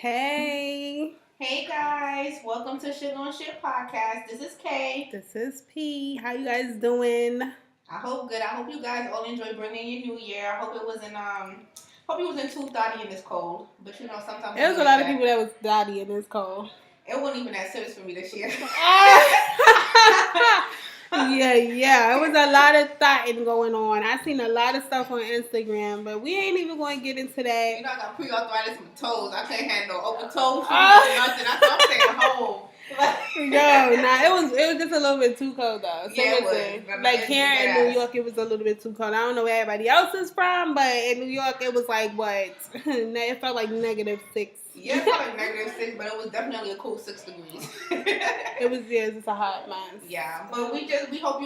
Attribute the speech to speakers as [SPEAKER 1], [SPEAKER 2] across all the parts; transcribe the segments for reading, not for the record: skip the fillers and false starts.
[SPEAKER 1] Hey,
[SPEAKER 2] Hey guys, welcome to Shit on Shit podcast. This is Kay.
[SPEAKER 1] this is P. How you guys doing?
[SPEAKER 2] I hope good. I hope you guys all enjoy bringing your new year. I hope it wasn't hope it wasn't too thotty in this cold. But sometimes it
[SPEAKER 1] There
[SPEAKER 2] be
[SPEAKER 1] was a
[SPEAKER 2] like
[SPEAKER 1] lot of people
[SPEAKER 2] that.
[SPEAKER 1] that was dotty in this cold.
[SPEAKER 2] It wasn't even that serious for me this year.
[SPEAKER 1] Yeah. It was a lot of thotting going on. I seen a lot of stuff on Instagram, but we ain't even going to get into that.
[SPEAKER 2] I got pre-arthritis in my toes. I can't handle open toe fever
[SPEAKER 1] Uh,
[SPEAKER 2] or nothing. That's why I'm staying home.
[SPEAKER 1] it was just a little bit too cold though. So
[SPEAKER 2] Yeah, it
[SPEAKER 1] listen,
[SPEAKER 2] was.
[SPEAKER 1] like
[SPEAKER 2] It's
[SPEAKER 1] here in
[SPEAKER 2] dead
[SPEAKER 1] New
[SPEAKER 2] ass.
[SPEAKER 1] York, it was a little bit too cold. I don't know where everybody else is from, but in New York, it was like what? It felt like -6.
[SPEAKER 2] Yeah, it felt like -6, but it was definitely a cool 6 degrees.
[SPEAKER 1] It was it's just a hot month.
[SPEAKER 2] Yeah, but we hope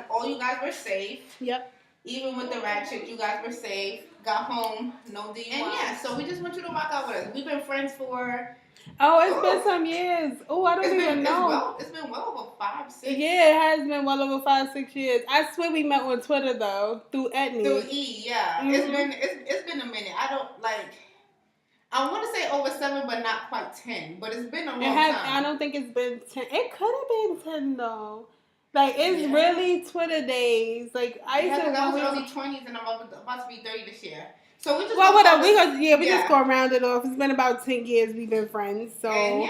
[SPEAKER 2] all you guys were safe.
[SPEAKER 1] Yep.
[SPEAKER 2] Even with the ratchet, you guys were safe. Got home, no DUI. And yeah, so we just want you to rock out with us. We've been friends for.
[SPEAKER 1] Oh, it's been some years. Oh, I don't even know.
[SPEAKER 2] It's been well over 5, 6.
[SPEAKER 1] Yeah, it has been well over 5, 6 years. I swear we met on Twitter though, through Etney.
[SPEAKER 2] Through E, yeah.
[SPEAKER 1] Mm-hmm.
[SPEAKER 2] It's been a minute. I don't like. I want to say over 7, but not quite 10. But it's been a long time.
[SPEAKER 1] I don't think it's been 10. It could have been 10 though. Like it's really Twitter days. Like I used to.
[SPEAKER 2] I was early 20s and I'm about to be 30 this year. So we just
[SPEAKER 1] just go round it off. It's been about 10 years we've been friends. So
[SPEAKER 2] and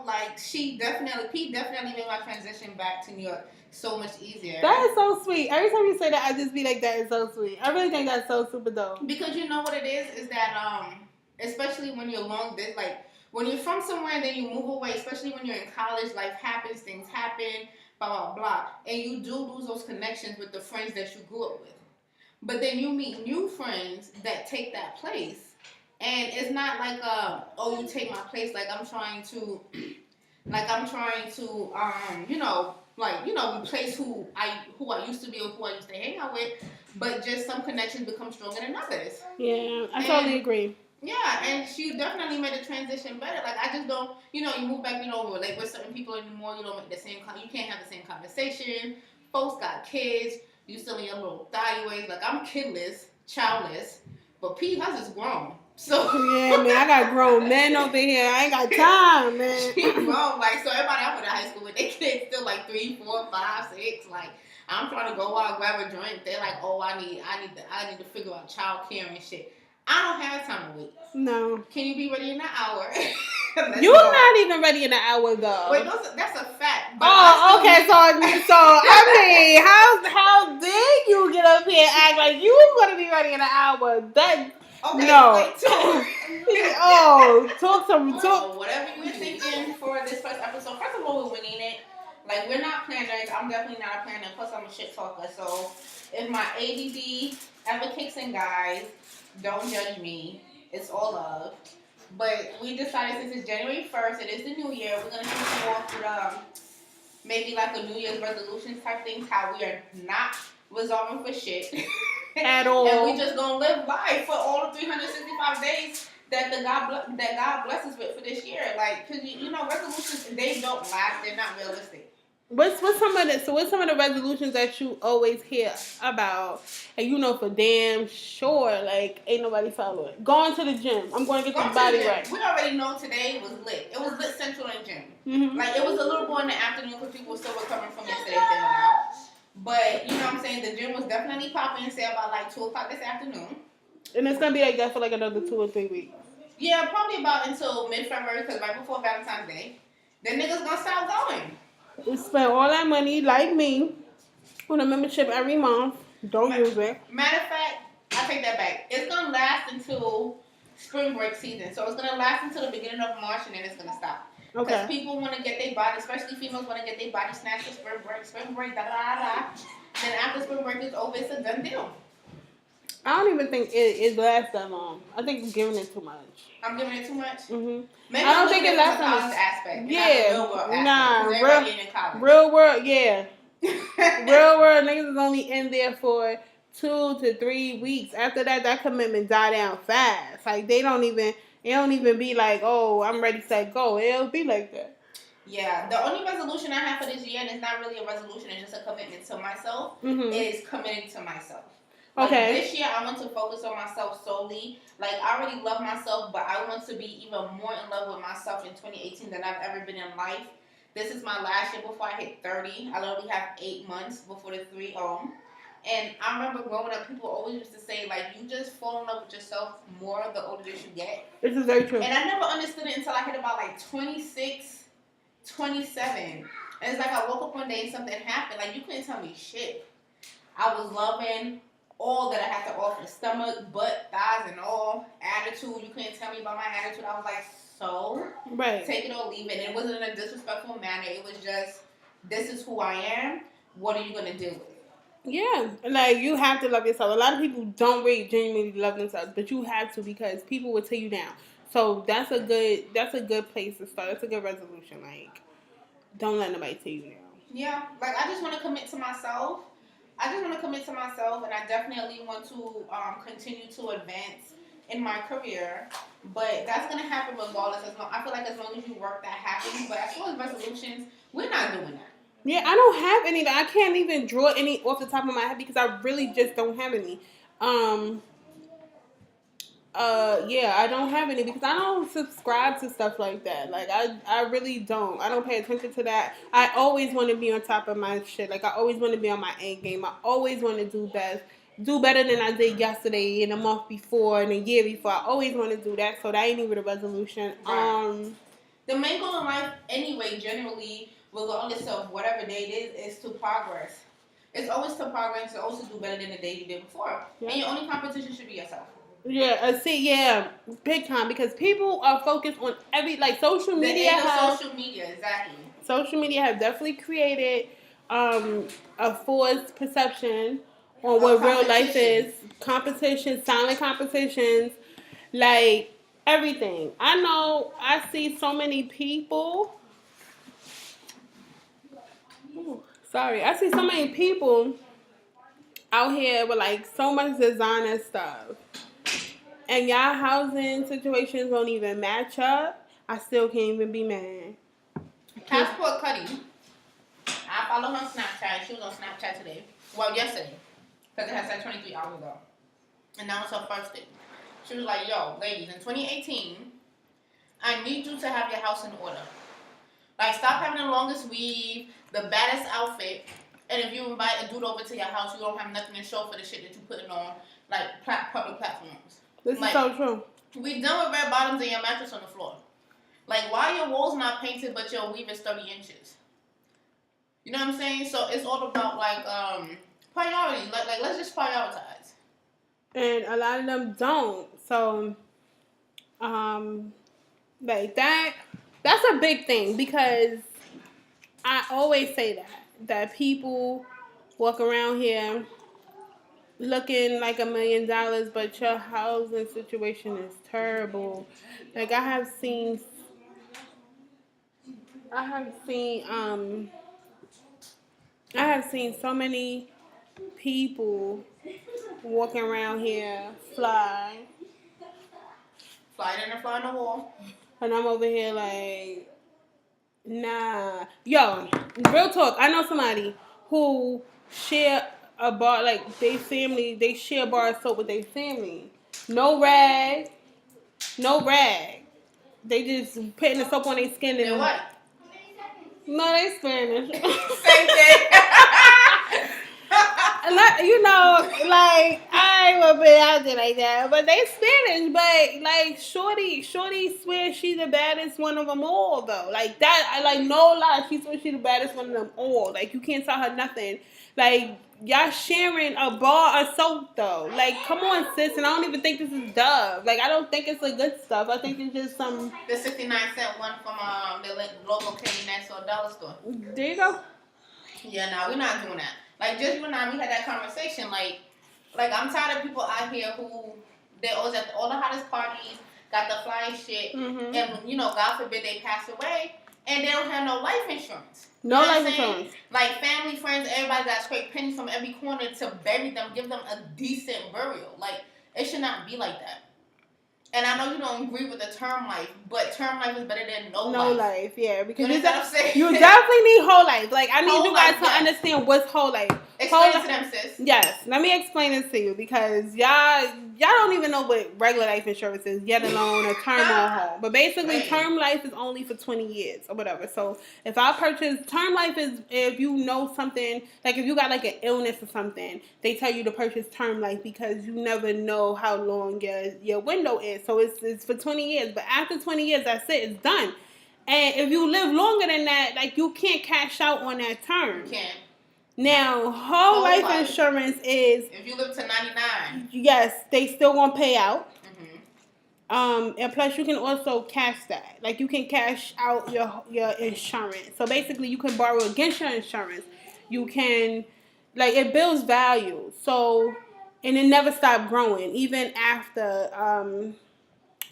[SPEAKER 2] like Pete definitely made my transition back to New York so much easier.
[SPEAKER 1] That is so sweet. Every time you say that, I just be like, that is so sweet. I really think that's so super dope.
[SPEAKER 2] Because you know what it is that especially when you're long distance, like when you're from somewhere and then you move away, especially when you're in college, life happens, things happen, blah blah blah, and you do lose those connections with the friends that you grew up with. But then you meet new friends that take that place. And it's not like you take my place, like I'm trying to replace who I used to be or who I used to hang out with, but just some connections become stronger than others.
[SPEAKER 1] Yeah, I totally agree.
[SPEAKER 2] Yeah, and she definitely made the transition better. Like I just don't, you move back, you don't relate with certain people anymore. You don't make the same, you can't have the same conversation. Folks got kids. You still in your little thigh ways. Like I'm kidless, childless, but P has is grown. So
[SPEAKER 1] yeah, man, I got grown men over here. I ain't got time, man.
[SPEAKER 2] She grown. Like so, everybody I went to high school with, they kids still like 3, 4, 5, 6. Like I'm trying to go out grab a joint. They're like, oh, I need to figure out childcare and shit. I don't have time to wait.
[SPEAKER 1] No.
[SPEAKER 2] Can you be ready in an hour?
[SPEAKER 1] You're not even ready in an hour though.
[SPEAKER 2] Wait, that's a fact.
[SPEAKER 1] Okay. So I mean, how did you get up here and act like you were gonna be ready in an hour? That
[SPEAKER 2] okay,
[SPEAKER 1] no.
[SPEAKER 2] Talk. Whatever you were thinking for this first episode. First of all, we're winging it. Like we're not planners. I'm definitely not a planner. Plus, I'm a shit talker. So if my ADD ever kicks in, guys, don't judge me. It's all love. But we decided since it's January 1st, it is the new year, we're going to kick you off with maybe like a New Year's resolution type thing, how we are not resolving for shit.
[SPEAKER 1] At all.
[SPEAKER 2] And we just going to live life for all the 365 days that God blesses with for this year. Like, because, resolutions, they don't last. They're not realistic.
[SPEAKER 1] What's some of the resolutions that you always hear about, and for damn sure, like ain't nobody following? Going to the gym. I'm going to get the body right.
[SPEAKER 2] We already know today was lit. It was lit central in the gym. Mm-hmm. Like it was a little more in the afternoon because people were still recovering from yesterday's day out. But you know what I'm saying, the gym was definitely popping. Say about like 2:00 this afternoon.
[SPEAKER 1] And it's gonna be like that for like another 2 or 3 weeks.
[SPEAKER 2] Yeah, probably about until mid-February because right before Valentine's Day, the niggas gonna start going.
[SPEAKER 1] We spend all that money, like me, on a membership every month. Don't use it.
[SPEAKER 2] Matter of fact, I take that back. It's going to last until spring break season. So it's going to last until the beginning of March and then it's going to stop. Okay. Because people want to get their body, especially females want to get their body snatched for spring break, da da da. Then after spring break is over, it's a done deal.
[SPEAKER 1] I don't even think it lasts that long. I think I'm giving it too much.
[SPEAKER 2] I'm giving it too much?
[SPEAKER 1] Mm-hmm.
[SPEAKER 2] Maybe
[SPEAKER 1] I don't think it lasts
[SPEAKER 2] that much. Aspect.
[SPEAKER 1] Yeah. Real world, yeah. Real world niggas is only in there for 2 to 3 weeks. After that commitment die down fast. Like it don't even be like, oh, I'm ready, set, go. It'll be like that.
[SPEAKER 2] Yeah, the only resolution I have for this year, and it's not really a resolution, it's just a commitment to myself, is committing to myself. Like,
[SPEAKER 1] okay.
[SPEAKER 2] This year, I want to focus on myself solely. Like, I already love myself, but I want to be even more in love with myself in 2018 than I've ever been in life. This is my last year before I hit 30. I literally have 8 months before the 30. And I remember growing up, people always used to say, like, you just fall in love with yourself more the older that you get.
[SPEAKER 1] This is very true.
[SPEAKER 2] And I never understood it until I hit about, like, 26, 27. And it's like I woke up one day and something happened. Like, you couldn't tell me shit. I was loving all that I had to offer. Stomach, butt, thighs, and all. Attitude. You couldn't tell me about my attitude. I was like, so?
[SPEAKER 1] Right.
[SPEAKER 2] Take it or leave it. And it wasn't in a disrespectful manner. It was just, this is who I am. What are you going to do with it?
[SPEAKER 1] Yeah, like you have to love yourself. A lot of people don't really genuinely love themselves, but you have to because people will tear you down. So that's a good place to start. That's a good resolution. Like, don't let nobody tear you down.
[SPEAKER 2] Yeah, like I just want to commit to myself. And I definitely want to continue to advance in my career. But that's gonna happen regardless. I feel like as long as you work, that happens. But as far as resolutions, we're not doing that.
[SPEAKER 1] Yeah, I don't have any. I can't even draw any off the top of my head because I really just don't have any. Yeah, I don't have any because I don't subscribe to stuff like that. Like, I really don't. I don't pay attention to that. I always want to be on top of my shit. Like, I always want to be on my end game. I always want to do better than I did yesterday and a month before and a year before. I always want to do that. So that ain't even a resolution.
[SPEAKER 2] Right. The main goal in life, anyway, generally, regardless of whatever day it is to progress. It's always to progress. It's always to do better than the day you did before. Yeah. And your only competition should be yourself.
[SPEAKER 1] Yeah, big time because people are focused on social media.
[SPEAKER 2] Social media, exactly.
[SPEAKER 1] Social media have definitely created a false perception on what real life is. Competition, silent competitions, like everything. I see so many people. I see so many people out here with like so much designer stuff. And y'all housing situations don't even match up. I still can't even be mad.
[SPEAKER 2] Passport Cuddy. I follow her on Snapchat. She was on Snapchat today. Well, yesterday. Because it had said 23 hours ago. And now it's her first day. She was like, yo, ladies, in 2018, I need you to have your house in order. Like, stop having the longest weave, the baddest outfit, and if you invite a dude over to your house, you don't have nothing to show for the shit that you're putting on, like, public platforms.
[SPEAKER 1] This is so true.
[SPEAKER 2] We done with red bottoms and your mattress on the floor. Like, why your walls not painted but your weave is 30 inches? You know what I'm saying? So it's all about, like, priorities. Like let's just prioritize.
[SPEAKER 1] And a lot of them don't. So, like that's a big thing because I always say that people walk around here looking like $1 million, but your housing situation is terrible. Like I have seen so many people walking around here fly
[SPEAKER 2] in and fly in the wall.
[SPEAKER 1] And I'm over here like, nah. Yo, real talk. I know somebody who share a bar, like they share a bar of soap with their family. No rag. They just putting the soap on their skin and
[SPEAKER 2] what?
[SPEAKER 1] No, they Spanish.
[SPEAKER 2] Same thing.
[SPEAKER 1] I ain't gonna be out there like that, but they Spanish. But like, Shorty swears she's the baddest one of them all, though. Like that, no lie, she swears she's the baddest one of them all. Like you can't tell her nothing. Like y'all sharing a bar of soap, though. Like come on, sis. And I don't even think this is Dove. Like I don't think it's the good stuff. I think it's just some.
[SPEAKER 2] The 69-cent one from the local candy next to a dollar store.
[SPEAKER 1] There you go.
[SPEAKER 2] Yeah, no, we're not doing that. Like, just you and I, we had that conversation. Like I'm tired of people out here who, they always at all the hottest parties, got the flyest shit, and, God forbid they pass away, and they don't have no life insurance.
[SPEAKER 1] No life insurance.
[SPEAKER 2] Like, family, friends, everybody got scrape pennies from every corner to bury them, give them a decent burial. Like, it should not be like that. And I know you don't agree with the term life, but term life is better than no life. No life,
[SPEAKER 1] yeah. Because
[SPEAKER 2] you
[SPEAKER 1] definitely need whole life. Like, I need you guys to understand what's whole life.
[SPEAKER 2] Explain it to them, sis.
[SPEAKER 1] Yes. Let me explain this to you because y'all y'all don't even know what regular life insurance is, yet alone a term or home. But basically, term life is only for 20 years or whatever. So if I purchase term life is if you know something, like if you got like an illness or something, they tell you to purchase term life because you never know how long your window is. So it's for 20 years. But after 20 years, that's it. It's done. And if you live longer than that, like you can't cash out on that term.
[SPEAKER 2] You can't.
[SPEAKER 1] Now, whole life insurance is
[SPEAKER 2] if you live to 99.
[SPEAKER 1] Yes, they still gonna pay out. And plus you can also cash that. Like you can cash out your insurance. So basically you can borrow against your insurance. You can it builds value. So and it never stopped growing. Even after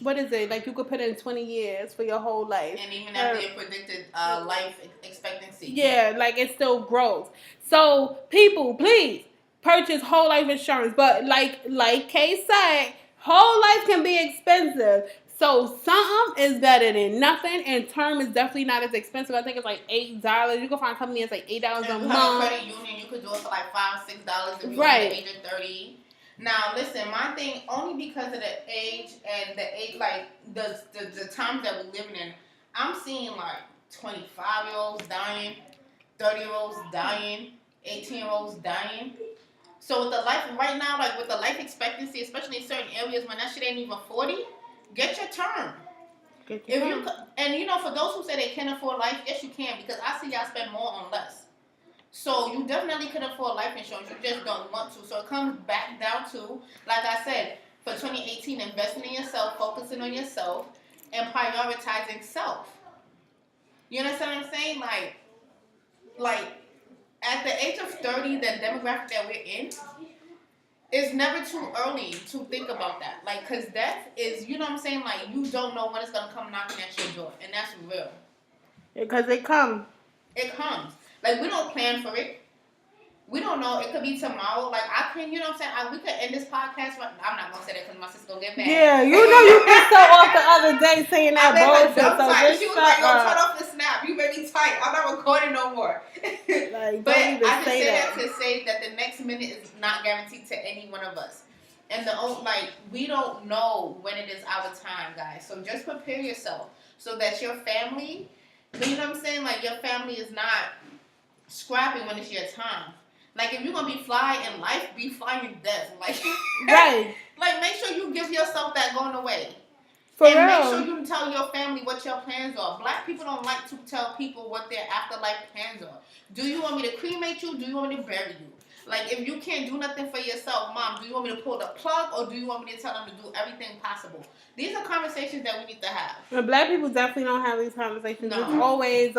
[SPEAKER 1] what is it? Like you could put in 20 years for your whole life.
[SPEAKER 2] And even after your predicted life expectancy.
[SPEAKER 1] Yeah, like it still grows. So people, please purchase whole life insurance. But like Kay said, whole life can be expensive. So something is better than nothing, and term is definitely not as expensive. I think it's like $8. You can find a company that's like $8 a month.
[SPEAKER 2] Credit union, you could do it for like $5, $6 if you're under the age of 30. Now, listen, my thing, only because of the age and like the times that we're living in, I'm seeing like 25-year-olds dying, 30-year-olds dying, 18-year-olds dying. So with the life right now, like with the life expectancy, especially in certain areas when that shit ain't even 40, get your term. And you know, for those who say they can't afford life, yes you can, because I see y'all spend more on less. So you definitely can afford life insurance. You just don't want to. So it comes back down to, like I said, for 2018, investing in yourself, focusing on yourself, and prioritizing self. You understand what I'm saying? Like at the age of 30, the demographic that we're in, it's never too early to think about that. Like, because death is, you know what I'm saying? Like, you don't know when it's going to come knocking at your door. And that's real.
[SPEAKER 1] Because it comes.
[SPEAKER 2] It comes. Like, we don't plan for it. We don't know. It could be tomorrow. Like, I can, you know what I'm saying? We could end this podcast. I'm not going to say that because my sister's going to get mad.
[SPEAKER 1] Yeah, you know you pissed her off the other day saying that bullshit. So
[SPEAKER 2] she was like, yo, turn off the snap. You made me tight. I'm not recording no more. But I just say that to say that the next minute is not guaranteed to any one of us. And we don't know when it is our time, guys. So just prepare yourself so that your family, you know what I'm saying? Like, your family is not scrapping when it's your time. Like, if you're going to be fly in life, be fly in death. Like,
[SPEAKER 1] right.
[SPEAKER 2] Like, make sure you give yourself that going away.
[SPEAKER 1] For
[SPEAKER 2] and
[SPEAKER 1] real.
[SPEAKER 2] Make sure you tell your family what your plans are. Black people don't like to tell people what their afterlife plans are. Do you want me to cremate you? Do you want me to bury you? Like, if you can't do nothing for yourself, Mom, do you want me to pull the plug or do you want me to tell them to do everything possible? These are conversations that we need to have.
[SPEAKER 1] And Black people definitely don't have these conversations. No. It's always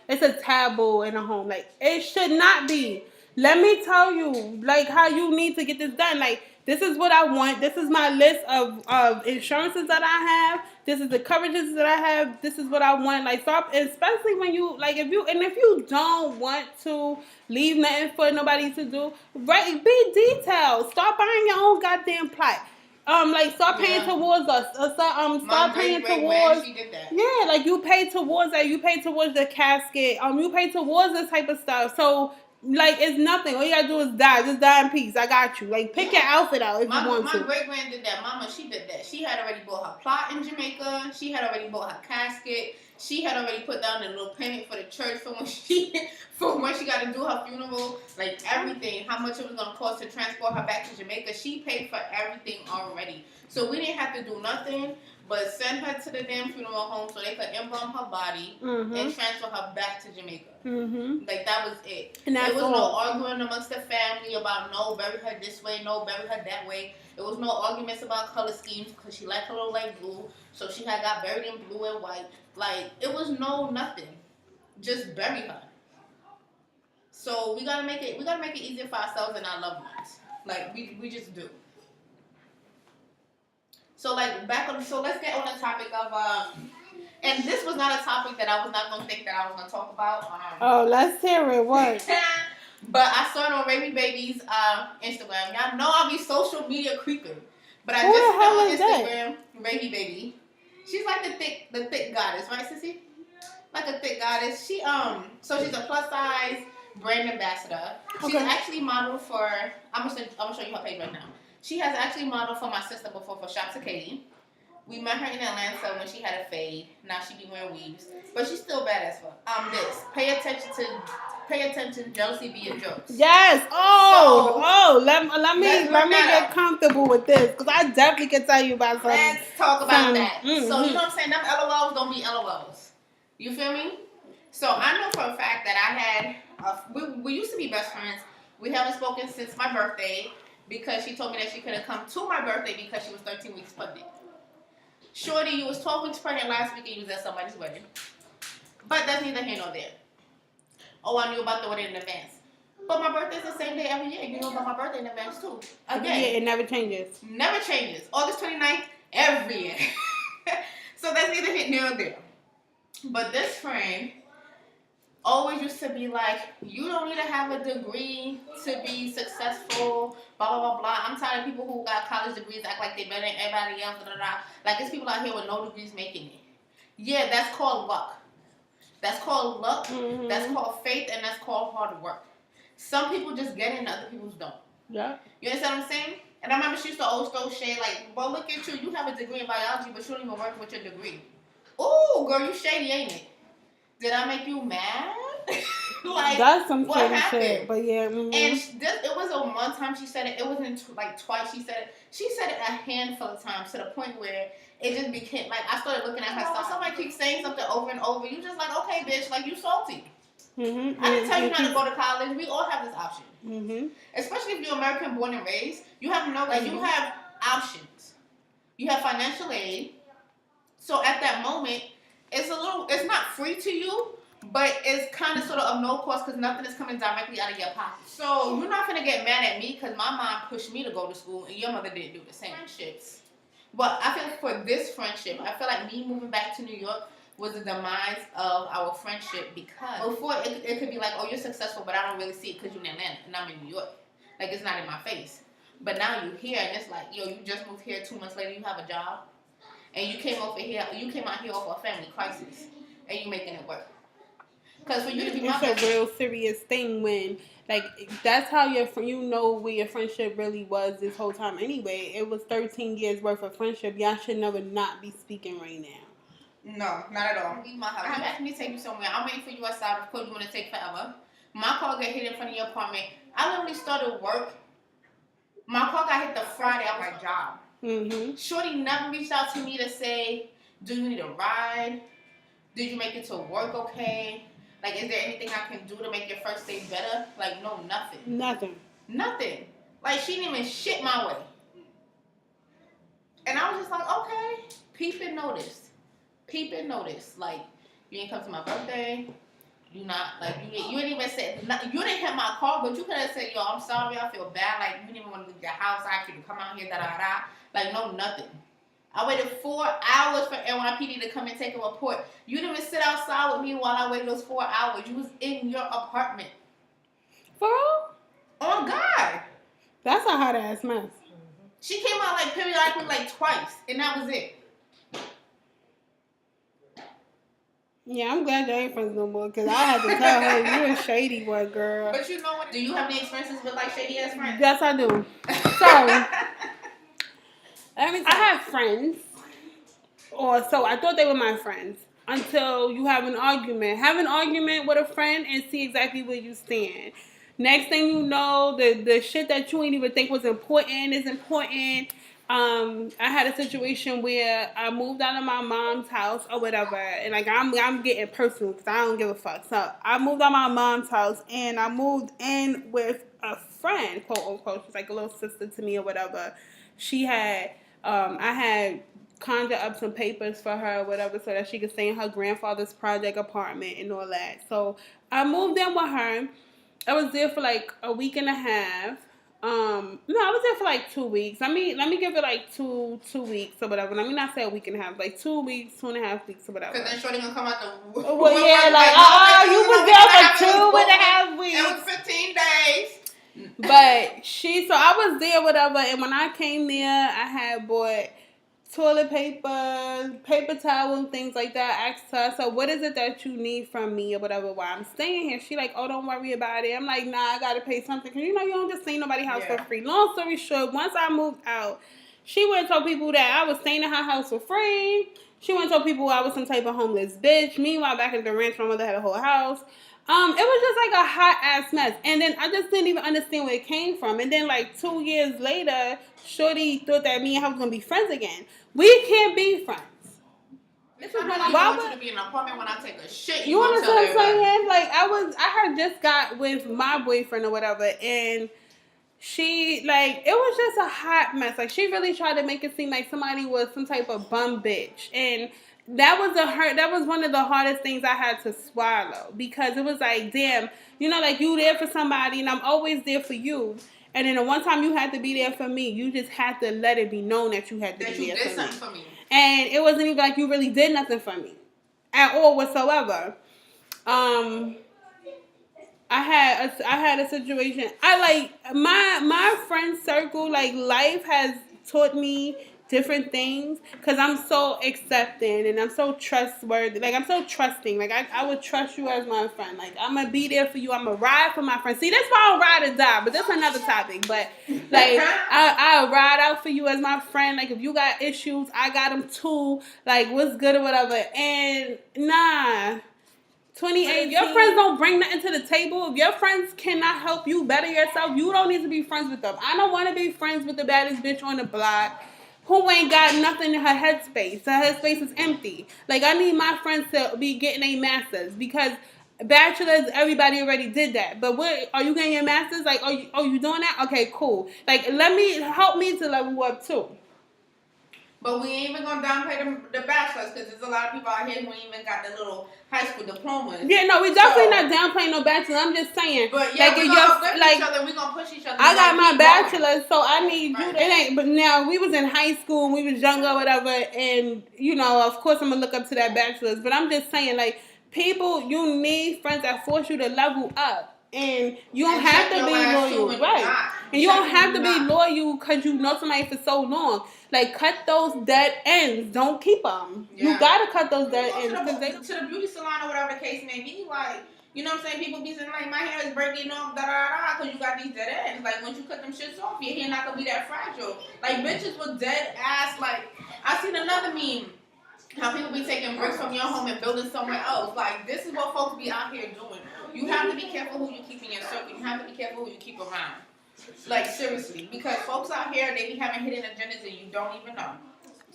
[SPEAKER 1] it's a taboo in a home. Like, it should not be. Let me tell you, like, how you need to get this done. Like, this is what I want. This is my list of insurances that I have. This is the coverages that I have. This is what I want. Like, stop, especially when you, like, if you don't want to leave nothing for nobody to do, right? Be detailed. Start buying your own goddamn plot. Start paying towards us. Start paying towards.
[SPEAKER 2] She did that.
[SPEAKER 1] Yeah, like, you pay towards that. You pay towards the casket. You pay towards this type of stuff. So, like, it's nothing. All you gotta do is die. Just die in peace. I got you. Like, pick your outfit out if you want to.
[SPEAKER 2] My great-grand did that. Mama, she did that. She had already bought her plot in Jamaica. She had already bought her casket. She had already put down a little payment for the church for when she got to do her funeral. Like, everything. How much it was going to cost to transport her back to Jamaica. She paid for everything already. So we didn't have to do nothing but send her to the damn funeral home so they could embalm her body and transfer her back to Jamaica. Mm-hmm. Like, that was it. And there was no arguing amongst the family about, no, bury her this way, no, bury her that way. There was no arguments about color schemes because she liked her little light blue, so she had got buried in blue and white. Like, it was nothing. Just bury her. So we gotta make it easier for ourselves and our loved ones. Like, we just do. So, like, let's get on the topic of, and this was not a topic that I was not going to think that I was going to talk about.
[SPEAKER 1] Let's hear it. What?
[SPEAKER 2] But I saw it on Rainy Baby's Instagram. Y'all know I be social media creeping. But I just saw on Instagram, Rainy Baby. She's like the thick goddess, right, sissy? Like a thick goddess. She, so she's a plus size brand ambassador. She's actually modeled for, I'm gonna show you her page right now. She has actually modeled for my sister before for Shops of Katie. We met her in Atlanta when she had a fade. Now she be wearing weaves, but she's still badass. Pay attention. Jealousy be a joke.
[SPEAKER 1] Yes. Let me get comfortable with this because I definitely can tell you about something.
[SPEAKER 2] Let's talk about that. Mm-hmm. So you know what I'm saying? Them LOLs don't be LOLs. You feel me? So I know for a fact that I had we used to be best friends. We haven't spoken since my birthday because she told me that she couldn't come to my birthday because she was 13 weeks pregnant. Shorty, you was 12 weeks pregnant last week and you was at somebody's wedding. But that's neither here nor there. Oh, I knew about the wedding in advance. But my birthday's the same day every year. You know about my birthday in advance too. Again.
[SPEAKER 1] Yeah, it never changes.
[SPEAKER 2] Never changes. August 29th, every year. So that's neither here nor there. But this friend always used to be like, you don't need to have a degree to be successful, blah, blah, blah, blah. I'm tired of people who got college degrees act like they better than everybody else, blah, blah, blah. Like, there's people out here with no degrees making it. Yeah, that's called luck. That's called luck, that's called faith, and that's called hard work. Some people just get it and other people don't.
[SPEAKER 1] Yeah.
[SPEAKER 2] You understand what I'm saying? And I remember she used to always throw shade like, well, look at you. You have a degree in biology, but you don't even work with your degree. Ooh, girl, you shady, ain't it? Did I make you mad? Like,
[SPEAKER 1] that's some
[SPEAKER 2] what happened?
[SPEAKER 1] Shit, but yeah.
[SPEAKER 2] And it was a one time she said it. It wasn't like twice she said it. She said it a handful of times to the point where it just became like I started looking at her. So somebody keeps saying something over and over. You just like, okay, bitch, like you salty. I didn't tell you not to go to college. We all have this option. Especially if you're American born and raised, you have you have options. You have financial aid. So at that moment, it's not free to you, but it's kind of sort of no cost because nothing is coming directly out of your pocket. So you're not gonna get mad at me because my mom pushed me to go to school and your mother didn't do the same. Friendships. But I feel like for this friendship, I feel like me moving back to New York was the demise of our friendship because before it could be like, oh, you're successful, but I don't really see it because you're in Atlanta and I'm in New York. Like, it's not in my face. But now you're here and it's like, yo, you just moved here 2 months later, you have a job. And you came out here off a family crisis. And you making it work. Because for you to be
[SPEAKER 1] it's a real serious thing when, like, that's how you know where your friendship really was this whole time anyway. It was 13 years worth of friendship. Y'all should never not be speaking right now.
[SPEAKER 2] No, not at all. Leave my house. I'm asking me to take you somewhere. I'm waiting for you outside. Of course, you want to take forever. My car got hit in front of your apartment. I literally started work. My car got hit the Friday of my job. Shorty never reached out to me to say, do you need a ride? Did you make it to work okay? Like, is there anything I can do to make your first day better? Like, no, nothing. Nothing. Like, she didn't even shit my way. And I was just like, okay. Peep and notice. Like, you didn't come to my birthday. You not, like, you didn't even say, you didn't hit my car, but you could have said, yo, I'm sorry, I feel bad. Like, you didn't even want to leave your house. I asked you to come out here, da-da-da. Like, no, nothing. I waited 4 hours for NYPD to come and take a report. You didn't even sit outside with me while I waited those 4 hours. You was in your apartment.
[SPEAKER 1] For real?
[SPEAKER 2] Oh, God.
[SPEAKER 1] That's a hot-ass mess.
[SPEAKER 2] She came out, like, periodically, like, twice, and that was it.
[SPEAKER 1] Yeah, I'm glad you ain't friends no more, because I had to tell her, you a shady one, girl.
[SPEAKER 2] But you know what? Do you have any experiences with, like, shady-ass friends?
[SPEAKER 1] Yes, I do. So... I have friends, so I thought they were my friends until you have an argument. Have an argument with a friend and see exactly where you stand. Next thing you know, the shit that you ain't even think was important is important. I had a situation where I moved out of my mom's house or whatever, and like I'm getting personal because I don't give a fuck. So I moved out of my mom's house and I moved in with a friend, quote unquote. She's like a little sister to me or whatever. She had, I had conjured up some papers for her or whatever so that she could stay in her grandfather's project apartment and all that. So I moved in with her. I was there for like a week and a half. No, I was there for like 2 weeks. Let me give it like two weeks or whatever. Let me not say a week and a half, like 2 weeks, 2.5 weeks or whatever.
[SPEAKER 2] Because then Shorty gonna come out the...
[SPEAKER 1] Well, yeah, like, you was there for 2.5 weeks.
[SPEAKER 2] It was 15 days.
[SPEAKER 1] But so I was there, whatever, and when I came there, I had bought toilet paper, paper towel, things like that. I asked her, so what is it that you need from me or whatever while I'm staying here? She like, oh, don't worry about it. I'm like, nah, I gotta pay something. Cause you know you don't just stay in nobody's house for free. Long story short, once I moved out, she went and told people that I was staying in her house for free. She went and told people I was some type of homeless bitch. Meanwhile, back at the ranch, my mother had a whole house. It was just like a hot ass mess. And then I just didn't even understand where it came from. And then like 2 years later, Shorty thought that me and her was gonna be friends again. We can't be friends.
[SPEAKER 2] This is when I want you to be in an apartment when I take a shit.
[SPEAKER 1] You understand what I'm saying? Like I had just got with my boyfriend or whatever, and she like it was just a hot mess. Like she really tried to make it seem like somebody was some type of bum bitch, and that was one of the hardest things I had to swallow, because it was like, damn, you know, like you there for somebody and I'm always there for you. And then the one time you had to be there for me, you just had to let it be known that you had to be there for me. And it wasn't even like you really did nothing for me at all whatsoever. I had a situation. I like my friend circle, like life has taught me different things, because I'm so accepting and I'm so trustworthy. Like I'm so trusting. Like I would trust you as my friend. Like I'm gonna be there for you. I'm gonna ride for my friend. See, that's why I don't ride or die, but that's another topic. But like I ride out for you as my friend. Like if you got issues, I got them too. Like what's good or whatever. And nah. 28. Your friends don't bring nothing to the table. If your friends cannot help you better yourself, you don't need to be friends with them. I don't want to be friends with the baddest bitch on the block who ain't got nothing in her headspace. Her headspace is empty. Like, I need my friends to be getting a master's, because bachelors, everybody already did that. But what are you getting your master's? Like, are you doing that? Okay, cool. Like, help me to level up too.
[SPEAKER 2] But we ain't even gonna downplay the bachelors, because there's a lot of people out here who ain't even got the little high school diplomas.
[SPEAKER 1] Yeah, no, we definitely not downplaying no bachelor. I'm just saying.
[SPEAKER 2] But yeah, like, we're gonna uplift each other. We're gonna push each other.
[SPEAKER 1] I got my bachelor's, so I need you. It ain't. But now we was in high school and we was younger or whatever, and you know, of course, I'm gonna look up to that bachelor's. But I'm just saying, like, people, you need friends that force you to level up. And you don't have to be loyal, right? And you don't have to be loyal because you know somebody for so long. Like, cut those dead ends. Don't keep them. Yeah. You gotta cut those dead ends.
[SPEAKER 2] To the beauty salon or whatever the case may be, like, you know what I'm saying? People be saying, like, my hair is breaking off, da-da-da-da, because you got these dead ends. Like, once you cut them shits off, your hair not gonna be that fragile. Like, bitches with dead ass, like, I seen another meme. How people be taking bricks from your home and building somewhere else. Like, this is what folks be out here doing. You have to be careful who you keep in your circle. You have to be careful who you keep around. Like, seriously. Because folks out here, they be having hidden agendas and you don't even know.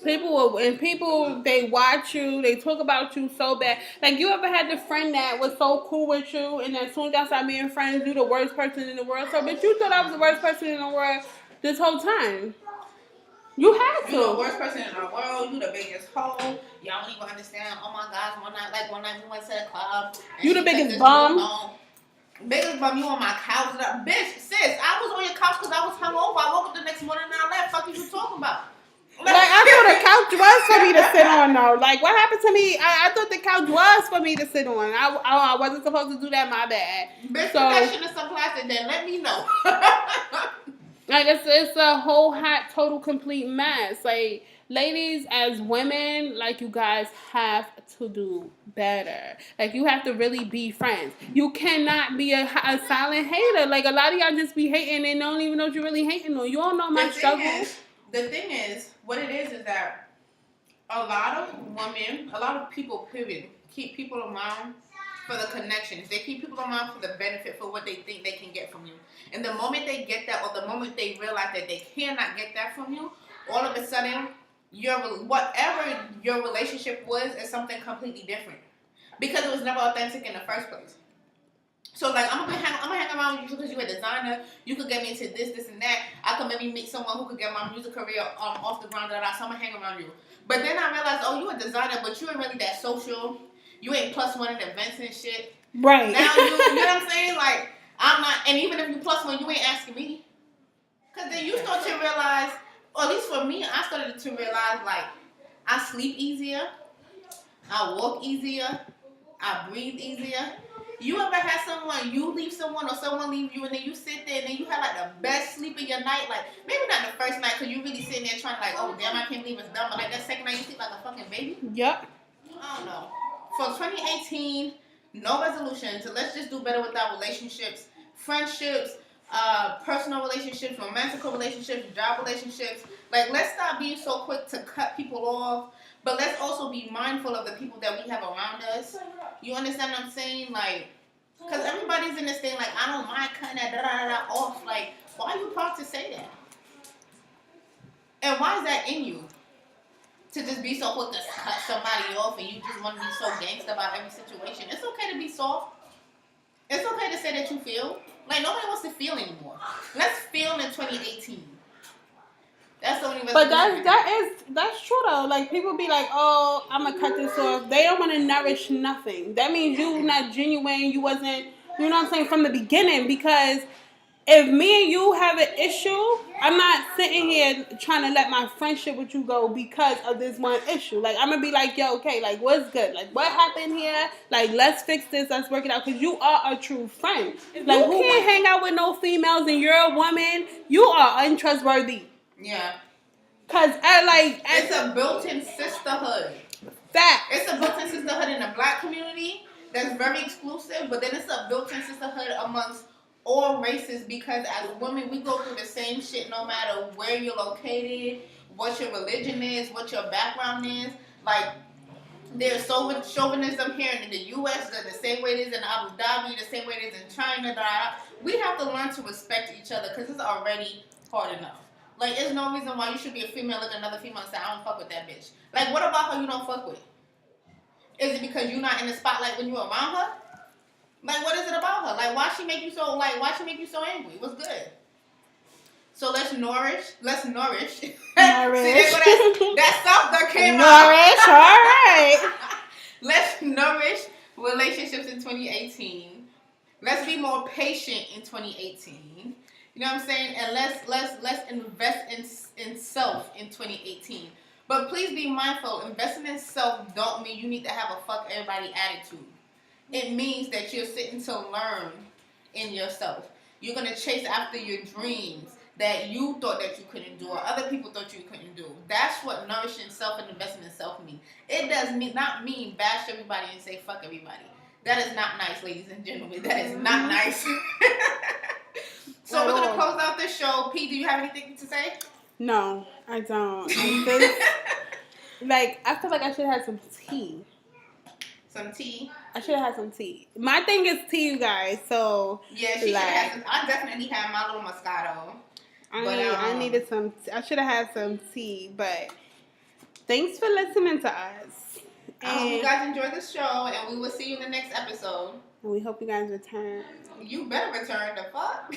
[SPEAKER 2] People,
[SPEAKER 1] they watch you, they talk about you so bad. Like, you ever had the friend that was so cool with you, and as soon as y'all start being friends, you the worst person in the world? So, but you thought I was the worst person in the world this whole time. You had to.
[SPEAKER 2] You the worst person in the world. You the biggest hoe. Y'all don't even understand. Oh my God, one night we went to the club.
[SPEAKER 1] You the biggest bum.
[SPEAKER 2] Biggest bum. You on my couch. Bitch, sis, I was on your couch because I was hungover. I woke up the next morning and I left. Fuck you talking about?
[SPEAKER 1] Like, I thought the couch was for me to sit on, though. Like, what happened to me? I thought the couch was for me to sit on. I wasn't supposed to do that. My bad.
[SPEAKER 2] Bitch, so, that shit is some plastic. Then let me know.
[SPEAKER 1] Like, it's a whole hot, total, complete mess. Like, ladies, as women, like, you guys have to do better. Like, you have to really be friends. You cannot be a silent hater. Like, a lot of y'all just be hating and don't even know what you're really hating on. You don't know my struggle.
[SPEAKER 2] The thing is, what it is that a lot of women, a lot of people, period, keep people around for the connections. They keep people around for the benefit, for what they think they can get from you. And the moment they get that, or the moment they realize that they cannot get that from you, all of a sudden, whatever your relationship was is something completely different. Because it was never authentic in the first place. So, like, I'm gonna hang around with you because you're a designer. You could get me into this, and that. I could maybe meet someone who could get my music career off the ground, so I'm gonna hang around you. But then I realized, oh, you're a designer, but you ain't really that social. You ain't +1 in events and shit.
[SPEAKER 1] Right.
[SPEAKER 2] Now, you know what I'm saying? Like, I'm not, and even if you +1, you ain't asking me. Because then you start to realize, or at least for me, I started to realize, like, I sleep easier. I walk easier. I breathe easier. You ever had someone, you leave someone or someone leave you and then you sit there and then you have like the best sleep of your night? Like, maybe not the first night because you really sitting there trying to like, oh damn, I can't believe it's done. But like that second night you sleep like a fucking baby?
[SPEAKER 1] Yep.
[SPEAKER 2] I don't know. For 2018, no resolutions. So let's just do better with our relationships, friendships, personal relationships, romantical relationships, job relationships. Like, let's stop being so quick to cut people off. But let's also be mindful of the people that we have around us. You understand what I'm saying? Like, because everybody's in this thing like, I don't mind cutting that da-da-da-da off. Like, why are you proud to say that? And why is that in you? To just be so quick to cut somebody off and you just want to be so gangsta about every situation. It's okay to be soft. It's okay to say that you feel. Like, nobody wants to feel anymore. Let's feel in 2018. That's the only way.
[SPEAKER 1] But that's true though. Like, people be like, oh, I'm gonna cut this off. They don't want to nourish nothing. That means you not genuine. You wasn't, you know what I'm saying, from the beginning. Because if me and you have an issue, I'm not sitting here trying to let my friendship with you go because of this one issue. Like, I'm gonna be like, yo, okay, like, what's good? Like, what happened here? Like, let's fix this. Let's work it out. Because you are a true friend. Like, you can't hang out with no females and you're a woman. You are untrustworthy.
[SPEAKER 2] Yeah.
[SPEAKER 1] Cause
[SPEAKER 2] it's a built-in sisterhood.
[SPEAKER 1] Fact.
[SPEAKER 2] It's a built-in sisterhood in the black community that's very exclusive, but then it's a built-in sisterhood amongst all races because as women we go through the same shit no matter where you're located, what your religion is, what your background is. Like, there's so much chauvinism here in the U.S. the same way it is in Abu Dhabi, the same way it is in China. We have to learn to respect each other because it's already hard enough. Like, there's no reason why you should be a female look at another female and say, I don't fuck with that bitch. Like, what about her you don't fuck with? Is it because you're not in the spotlight when you're around her? Like, what is it about her? Like, why she make you so angry? What's good? So let's nourish.
[SPEAKER 1] Nourish.
[SPEAKER 2] See, that self-duck came
[SPEAKER 1] nourish, all right.
[SPEAKER 2] Let's nourish relationships in 2018. Let's be more patient in 2018. You know what I'm saying? And let's invest in self in 2018. But please be mindful, investing in self don't mean you need to have a fuck everybody attitude. It means that you're sitting to learn in yourself. You're going to chase after your dreams that you thought that you couldn't do or other people thought you couldn't do. That's what nourishing self and investing in self mean. It does not mean bash everybody and say fuck everybody. That is not nice, ladies and gentlemen. That is not nice. So we're going to close out this show. P, do you have anything to say?
[SPEAKER 1] No, I don't. I feel like I should have some tea.
[SPEAKER 2] Some tea?
[SPEAKER 1] I should have had some tea. My thing is tea, you guys. So
[SPEAKER 2] yeah, she should have some. I definitely had my little Moscato.
[SPEAKER 1] I should have had some tea, but thanks for listening to us.
[SPEAKER 2] I hope you guys enjoyed the show, and we will see you in the next episode.
[SPEAKER 1] And we hope you guys return.
[SPEAKER 2] You better return, the fuck.